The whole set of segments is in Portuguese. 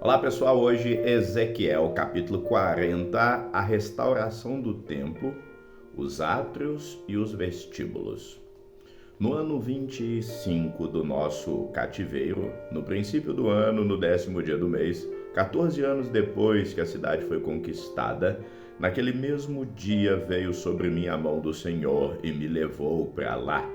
Olá pessoal, hoje Ezequiel capítulo 40, a restauração do templo, os átrios e os vestíbulos. No ano 25 do nosso cativeiro, no princípio do ano, no 10º dia do mês, 14 anos depois que a cidade foi conquistada, naquele mesmo dia veio sobre mim a mão do Senhor e me levou para lá.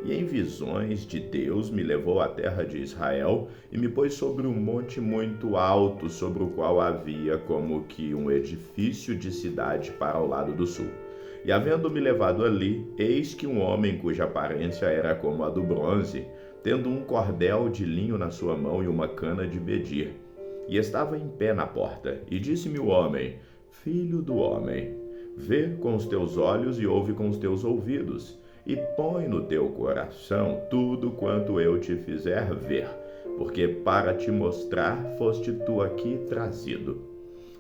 E em visões de Deus me levou à terra de Israel e me pôs sobre um monte muito alto, sobre o qual havia como que um edifício de cidade para o lado do sul. E havendo-me levado ali, eis que um homem cuja aparência era como a do bronze, tendo um cordel de linho na sua mão e uma cana de medir. E estava em pé na porta, e disse-me o homem: Filho do homem, vê com os teus olhos e ouve com os teus ouvidos, e põe no teu coração tudo quanto eu te fizer ver, porque para te mostrar foste tu aqui trazido.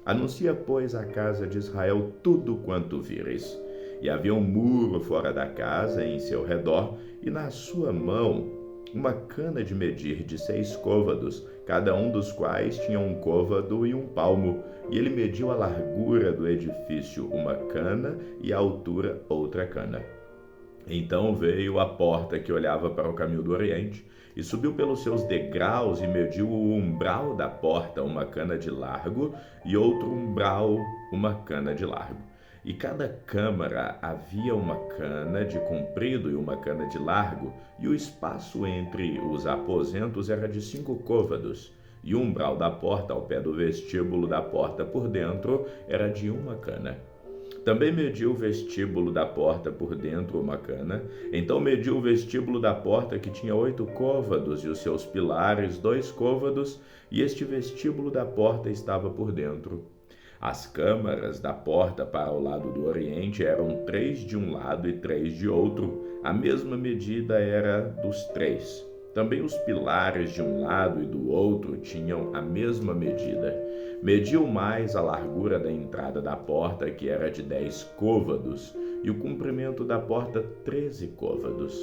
Anuncia, pois, à casa de Israel tudo quanto vires. E havia um muro fora da casa em seu redor, e na sua mão uma cana de medir de 6 côvados, cada um dos quais tinha um côvado e um palmo. E ele mediu a largura do edifício uma cana e a altura outra cana. Então veio à porta que olhava para o caminho do oriente, e subiu pelos seus degraus e mediu o umbral da porta, uma cana de largo, e outro umbral, uma cana de largo. E cada câmara havia uma cana de comprido e uma cana de largo, e o espaço entre os aposentos era de 5 côvados, e o umbral da porta ao pé do vestíbulo da porta por dentro era de uma cana. Também mediu o vestíbulo da porta por dentro uma cana. Então mediu o vestíbulo da porta, que tinha 8 côvados, e os seus pilares 2 côvados, e este vestíbulo da porta estava por dentro. As câmaras da porta para o lado do oriente eram 3 de um lado e 3 de outro. A mesma medida era dos 3. Também os pilares de um lado e do outro tinham a mesma medida. Mediu mais a largura da entrada da porta, que era de 10 côvados, e o comprimento da porta 13 côvados.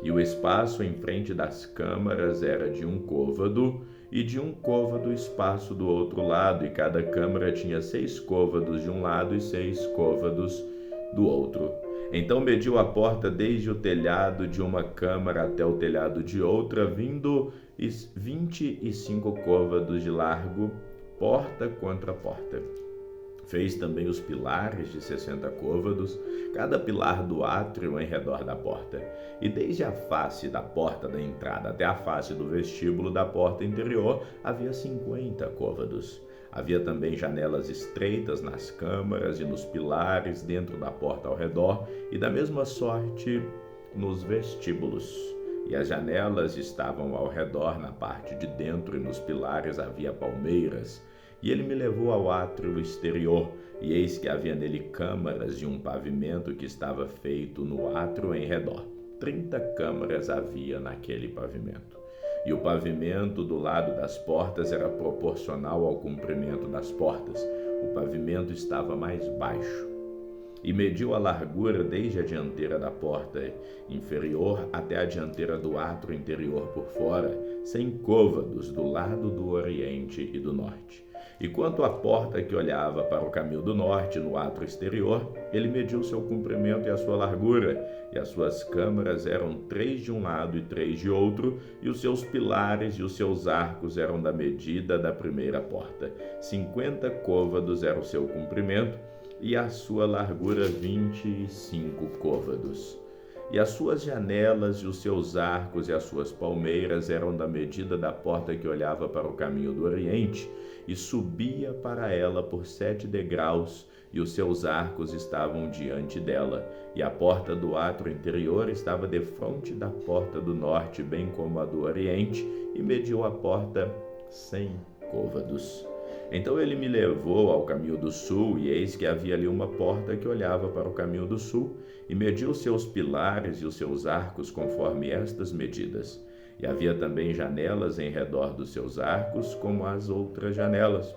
E o espaço em frente das câmaras era de 1 côvado, e de 1 côvado o espaço do outro lado, e cada câmara tinha 6 côvados de um lado e 6 côvados do outro. Então mediu a porta desde o telhado de uma câmara até o telhado de outra, vindo 25 côvados de largo, porta contra porta. Fez também os pilares de 60 côvados, cada pilar do átrio em redor da porta. E desde a face da porta da entrada até a face do vestíbulo da porta interior havia 50 côvados. Havia também janelas estreitas nas câmaras e nos pilares dentro da porta ao redor, e da mesma sorte nos vestíbulos. E as janelas estavam ao redor na parte de dentro, e nos pilares havia palmeiras. E ele me levou ao átrio exterior, e eis que havia nele câmaras e um pavimento que estava feito no átrio em redor. 30 câmaras havia naquele pavimento. E o pavimento do lado das portas era proporcional ao comprimento das portas. O pavimento estava mais baixo. E mediu a largura desde a dianteira da porta inferior até a dianteira do átrio interior por fora, 100 côvados do lado do oriente e do norte. E quanto à porta que olhava para o caminho do norte, no átrio exterior, ele mediu seu comprimento e a sua largura, e as suas câmaras eram 3 de um lado e 3 de outro, e os seus pilares e os seus arcos eram da medida da primeira porta. 50 côvados era o seu comprimento, e a sua largura 25 côvados. E as suas janelas e os seus arcos e as suas palmeiras eram da medida da porta que olhava para o caminho do oriente, e subia para ela por 7 degraus, e os seus arcos estavam diante dela. E a porta do átrio interior estava defronte da porta do norte, bem como a do oriente, e mediu a porta 100 côvados. Então ele me levou ao caminho do sul, e eis que havia ali uma porta que olhava para o caminho do sul, e mediu seus pilares e os seus arcos conforme estas medidas. E havia também janelas em redor dos seus arcos, como as outras janelas.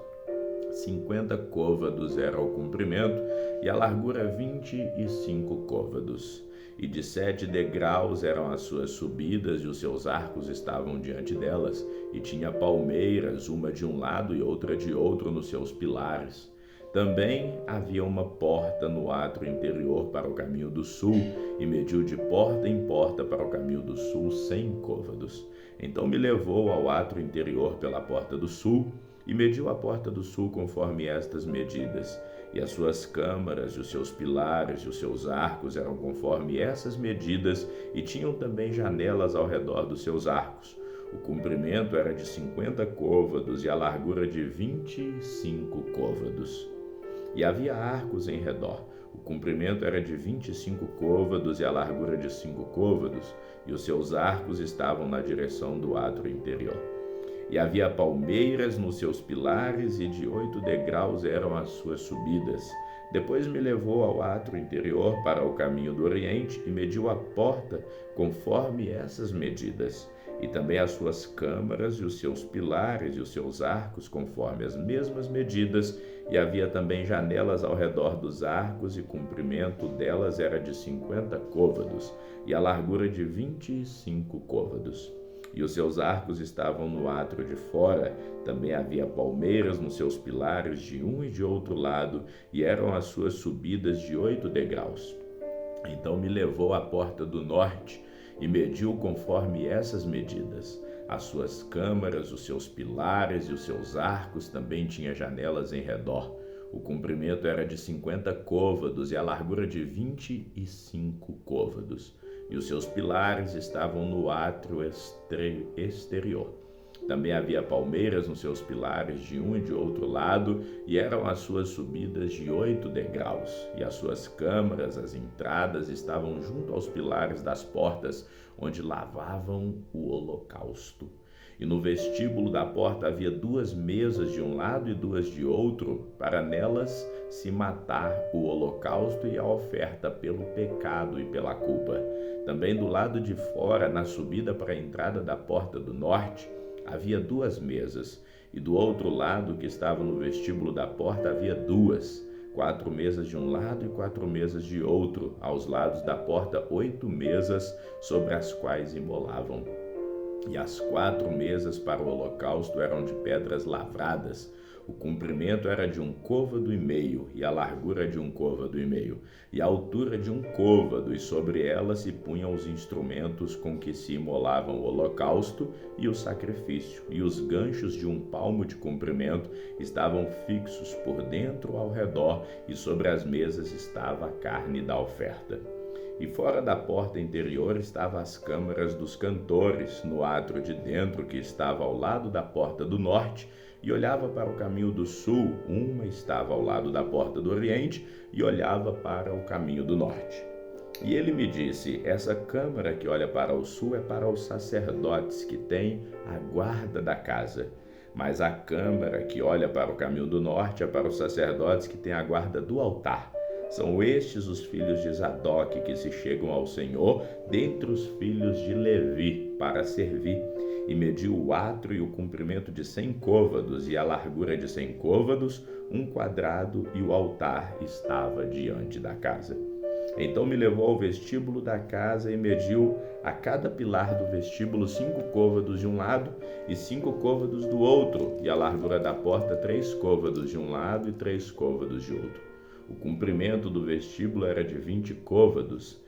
50 côvados era o comprimento, e a largura 25 côvados. e de 7 degraus eram as suas subidas, e os seus arcos estavam diante delas, e tinha palmeiras, uma de um lado e outra de outro, nos seus pilares. Também havia uma porta no átrio interior para o caminho do sul, e mediu de porta em porta para o caminho do sul 100 côvados. Então me levou ao átrio interior pela porta do sul, e mediu a porta do sul conforme estas medidas. E as suas câmaras, e os seus pilares, e os seus arcos eram conforme essas medidas, e tinham também janelas ao redor dos seus arcos. O comprimento era de 50 côvados, e a largura de 25 côvados. E havia arcos em redor. O comprimento era de 25 côvados, e a largura de 5 côvados, e os seus arcos estavam na direção do átrio interior. E havia palmeiras nos seus pilares, e de 8 degraus eram as suas subidas. Depois me levou ao átrio interior para o caminho do oriente, e mediu a porta conforme essas medidas, e também as suas câmaras, e os seus pilares, e os seus arcos conforme as mesmas medidas, e havia também janelas ao redor dos arcos, e o comprimento delas era de 50 côvados, e a largura de 25 côvados. E os seus arcos estavam no átrio de fora. Também havia palmeiras nos seus pilares de um e de outro lado, e eram as suas subidas de 8 degraus. Então me levou à porta do norte, e mediu conforme essas medidas. As suas câmaras, os seus pilares e os seus arcos também tinha janelas em redor. O comprimento era de 50 côvados, e a largura de 25 côvados. E os seus pilares estavam no átrio exterior. Também havia palmeiras nos seus pilares de um e de outro lado, e eram as suas subidas de 8 degraus. E as suas câmaras, as entradas, estavam junto aos pilares das portas, onde lavavam o holocausto. E no vestíbulo da porta havia 2 mesas de um lado e 2 de outro, para nelas se matar o holocausto e a oferta pelo pecado e pela culpa. Também do lado de fora, na subida para a entrada da porta do norte, havia 2 mesas, e do outro lado, que estava no vestíbulo da porta, havia 2, 4 mesas de um lado e 4 mesas de outro, aos lados da porta 8 mesas, sobre as quais imolavam. E as 4 mesas para o holocausto eram de pedras lavradas. O comprimento era de 1,5 côvado, e a largura de 1,5 côvado, e a altura de 1 côvado, e sobre ela se punham os instrumentos com que se imolavam o holocausto e o sacrifício, e os ganchos de 1 palmo de comprimento estavam fixos por dentro ao redor, e sobre as mesas estava a carne da oferta. E fora da porta interior estavam as câmaras dos cantores, no átrio de dentro, que estava ao lado da porta do norte, e olhava para o caminho do sul. Uma estava ao lado da porta do oriente, e olhava para o caminho do norte. E ele me disse: essa câmara que olha para o sul é para os sacerdotes que têm a guarda da casa. Mas a câmara que olha para o caminho do norte é para os sacerdotes que têm a guarda do altar. São estes os filhos de Zadok que se chegam ao Senhor dentre os filhos de Levi para servir. E mediu o átrio e o comprimento de 100 côvados, e a largura de 100 côvados, 1 quadrado, e o altar estava diante da casa. Então me levou ao vestíbulo da casa, e mediu a cada pilar do vestíbulo 5 côvados de um lado e 5 côvados do outro, e a largura da porta 3 côvados de um lado e 3 côvados de outro. O comprimento do vestíbulo era de 20 côvados,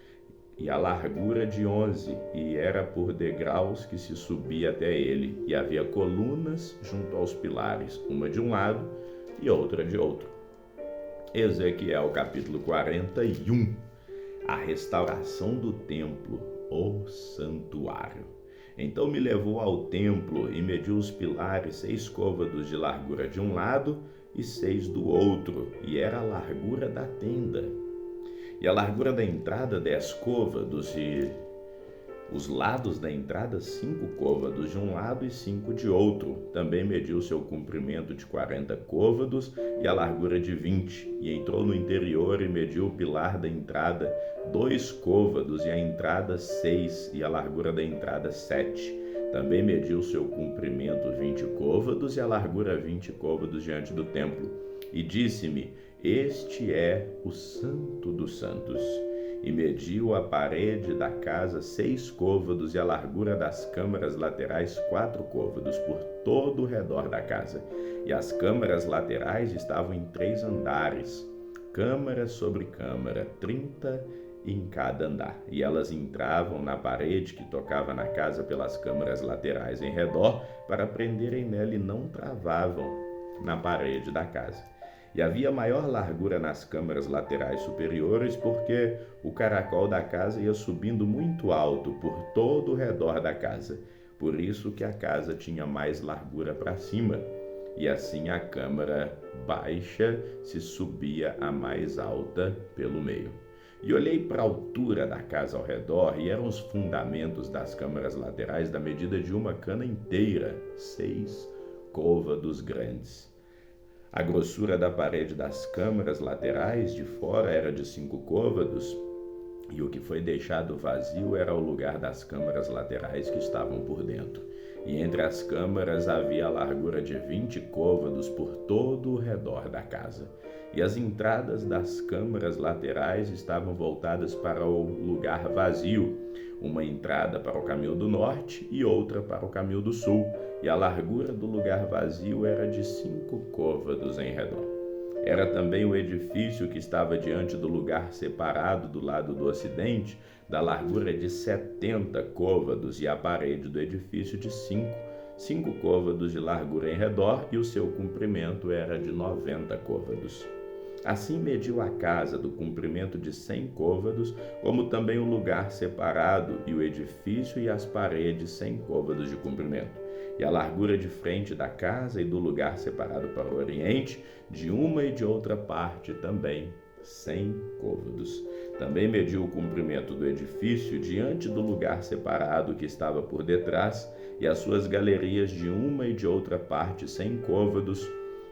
e a largura de 11, e era por degraus que se subia até ele, e havia colunas junto aos pilares, uma de um lado e outra de outro. Ezequiel capítulo 41. A restauração do templo, o santuário. Então me levou ao templo e mediu os pilares 6 côvados de largura de um lado e 6 do outro, e era a largura da tenda. E a largura da entrada 10 côvados, e os lados da entrada 5 côvados de um lado e 5 de outro. Também mediu seu comprimento de 40 côvados e a largura de 20. E entrou no interior e mediu o pilar da entrada 2 côvados, e a entrada 6, e a largura da entrada 7. Também mediu seu comprimento 20 côvados e a largura 20 côvados diante do templo. E disse-me: este é o Santo dos Santos. E mediu a parede da casa 6 côvados e a largura das câmaras laterais 4 côvados por todo o redor da casa. E as câmaras laterais estavam em 3 andares, câmara sobre câmara, 30 em cada andar. E elas entravam na parede que tocava na casa pelas câmaras laterais em redor para prenderem nela e não travavam na parede da casa. E havia maior largura nas câmaras laterais superiores, porque o caracol da casa ia subindo muito alto por todo o redor da casa. Por isso que a casa tinha mais largura para cima. E assim a câmara baixa se subia a mais alta pelo meio. E olhei para a altura da casa ao redor, e eram os fundamentos das câmaras laterais da medida de uma cana inteira, 6 côvados grandes. A grossura da parede das câmaras laterais de fora era de 5 côvados, e o que foi deixado vazio era o lugar das câmaras laterais que estavam por dentro. E entre as câmaras havia a largura de 20 côvados por todo o redor da casa. E as entradas das câmaras laterais estavam voltadas para o lugar vazio, uma entrada para o caminho do norte e outra para o caminho do sul, e a largura do lugar vazio era de 5 côvados em redor. Era também o edifício que estava diante do lugar separado do lado do ocidente, da largura de 70 côvados, e a parede do edifício de 5 côvados de largura em redor, e o seu comprimento era de 90 côvados. Assim mediu a casa do comprimento de 100 côvados, como também o lugar separado e o edifício e as paredes 100 côvados de comprimento. E a largura de frente da casa e do lugar separado para o oriente, de uma e de outra parte também 100 côvados. Também mediu o comprimento do edifício diante do lugar separado que estava por detrás, e as suas galerias de uma e de outra parte 100 côvados,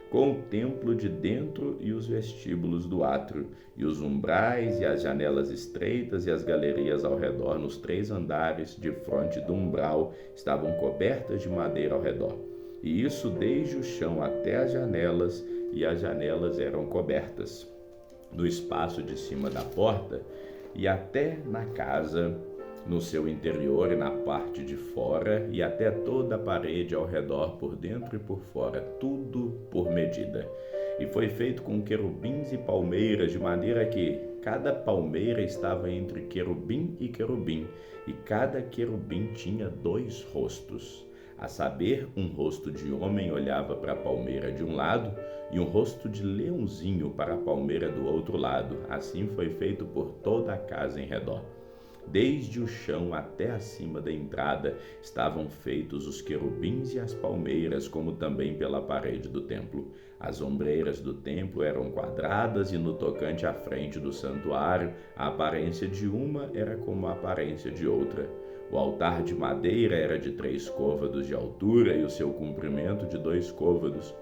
com o templo de dentro e os vestíbulos do átrio, e os umbrais e as janelas estreitas e as galerias ao redor nos 3 andares de fronte do umbral estavam cobertas de madeira ao redor. E isso desde o chão até as janelas, e as janelas eram cobertas. Do espaço de cima da porta e até na casa, no seu interior e na parte de fora, e até toda a parede ao redor, por dentro e por fora, tudo por medida. E foi feito com querubins e palmeiras, de maneira que cada palmeira estava entre querubim, e cada querubim tinha 2 rostos. A saber, um rosto de homem olhava para a palmeira de um lado, e um rosto de leãozinho para a palmeira do outro lado. Assim foi feito por toda a casa em redor. Desde o chão até acima da entrada estavam feitos os querubins e as palmeiras, como também pela parede do templo. As ombreiras do templo eram quadradas, e no tocante à frente do santuário, a aparência de uma era como a aparência de outra. O altar de madeira era de 3 côvados de altura, e o seu comprimento de 2 côvados.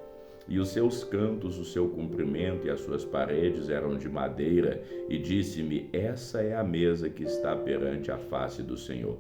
E os seus cantos, o seu comprimento e as suas paredes eram de madeira, e disse-me: essa é a mesa que está perante a face do Senhor.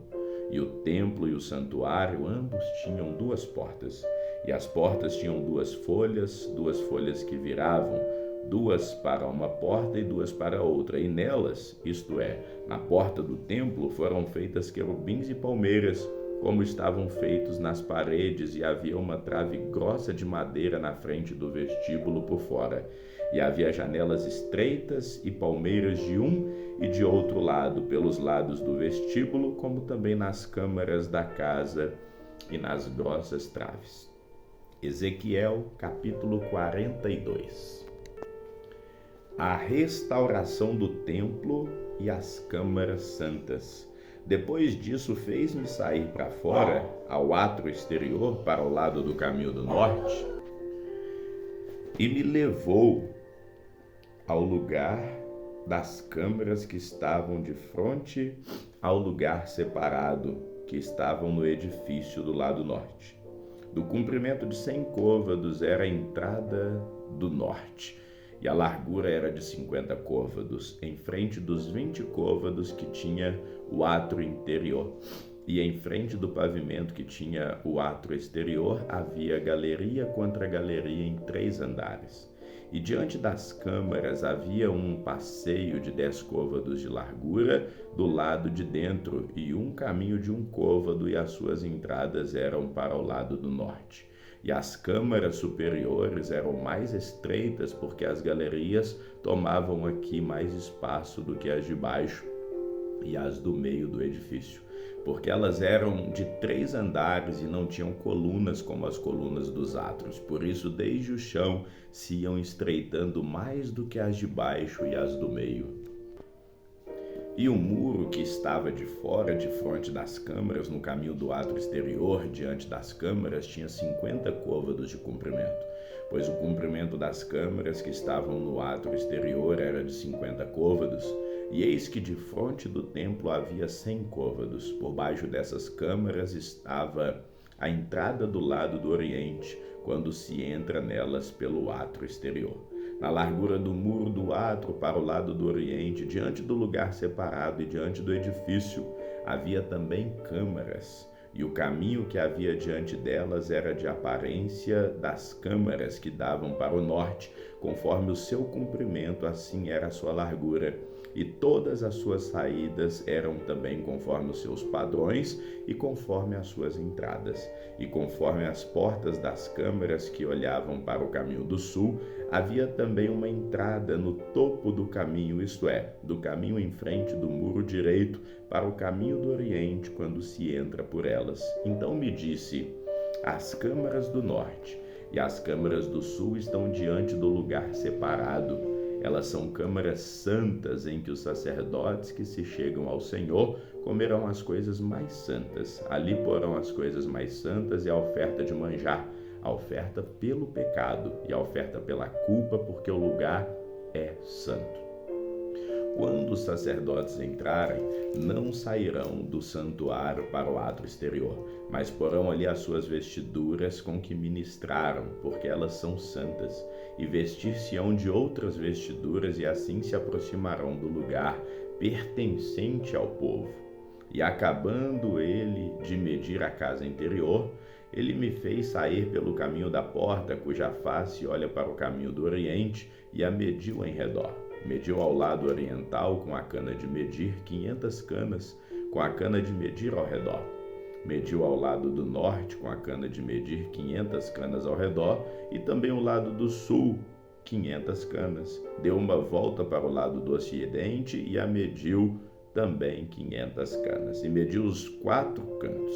E o templo e o santuário, ambos tinham 2 portas, e as portas tinham 2 folhas que viravam, 2 para uma porta e 2 para outra, e nelas, isto é, na porta do templo, foram feitas querubins e palmeiras, como estavam feitos nas paredes, e havia uma trave grossa de madeira na frente do vestíbulo por fora. E havia janelas estreitas e palmeiras de um e de outro lado, pelos lados do vestíbulo, como também nas câmaras da casa e nas grossas traves. Ezequiel, capítulo 42. A restauração do templo e as câmaras santas. Depois disso, fez-me sair para fora, ao átrio exterior, para o lado do caminho do norte, e me levou ao lugar das câmaras que estavam de frente ao lugar separado, que estavam no edifício do lado norte. Do comprimento de 100 côvados era a entrada do norte, e a largura era de 50 côvados, em frente dos 20 côvados que tinha o átrio interior. E em frente do pavimento que tinha o átrio exterior, havia galeria contra galeria em 3 andares. E diante das câmaras havia um passeio de 10 côvados de largura do lado de dentro, e um caminho de 1 côvado, e as suas entradas eram para o lado do norte. E as câmaras superiores eram mais estreitas, porque as galerias tomavam aqui mais espaço do que as de baixo e as do meio do edifício, porque elas eram de 3 andares e não tinham colunas como as colunas dos átrios. Por isso, desde o chão se iam estreitando mais do que as de baixo e as do meio. E o muro que estava de fora, de fronte das câmaras, no caminho do átrio exterior, diante das câmaras, tinha 50 côvados de comprimento, pois o comprimento das câmaras que estavam no átrio exterior era de 50 côvados, e eis que de fronte do templo havia 100 côvados. Por baixo dessas câmaras estava a entrada do lado do oriente, quando se entra nelas pelo átrio exterior. Na largura do muro do átrio para o lado do oriente, diante do lugar separado e diante do edifício, havia também câmaras, e o caminho que havia diante delas era de aparência das câmaras que davam para o norte, conforme o seu comprimento, assim era a sua largura. E todas as suas saídas eram também conforme os seus padrões e conforme as suas entradas. E conforme as portas das câmaras que olhavam para o caminho do sul, havia também uma entrada no topo do caminho, isto é, do caminho em frente do muro direito para o caminho do oriente, quando se entra por elas. Então me disse: as câmaras do norte e as câmaras do sul estão diante do lugar separado. Elas são câmaras santas, em que os sacerdotes que se chegam ao Senhor comerão as coisas mais santas. Ali porão as coisas mais santas e a oferta de manjar, a oferta pelo pecado e a oferta pela culpa, porque o lugar é santo. Quando os sacerdotes entrarem, não sairão do santuário para o átrio exterior, mas porão ali as suas vestiduras com que ministraram, porque elas são santas, e vestir-se-ão de outras vestiduras, e assim se aproximarão do lugar pertencente ao povo. E acabando ele de medir a casa interior, ele me fez sair pelo caminho da porta, cuja face olha para o caminho do oriente, e a mediu em redor. Mediu ao lado oriental com a cana de medir 500 canas, com a cana de medir ao redor. Mediu ao lado do norte com a cana de medir 500 canas ao redor, e também o lado do sul 500 canas. Deu uma volta para o lado do ocidente e a mediu também 500 canas. E mediu os 4 cantos.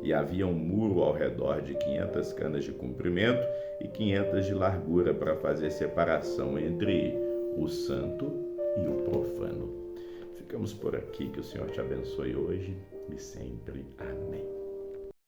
E havia um muro ao redor de 500 canas de comprimento e 500 de largura, para fazer separação entre o santo e o profano. Ficamos por aqui, que o Senhor te abençoe hoje e sempre. Amém.